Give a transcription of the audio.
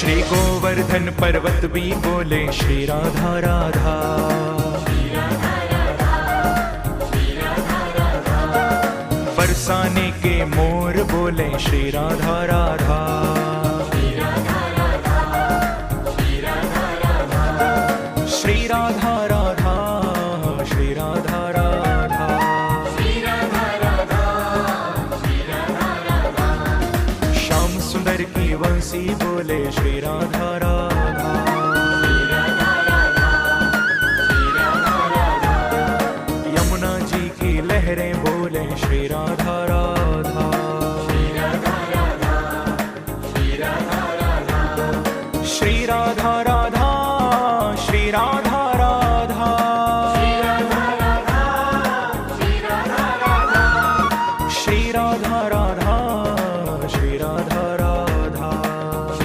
श्री गोवर्धन पर्वत भी बोले श्री राधा राधा। बरसाने के मोर बोले श्री राधा राधा। श्री राधा राधा, श्री राधा राधा। श्याम सुंदर की वंशी बोले श्री राधा राधा।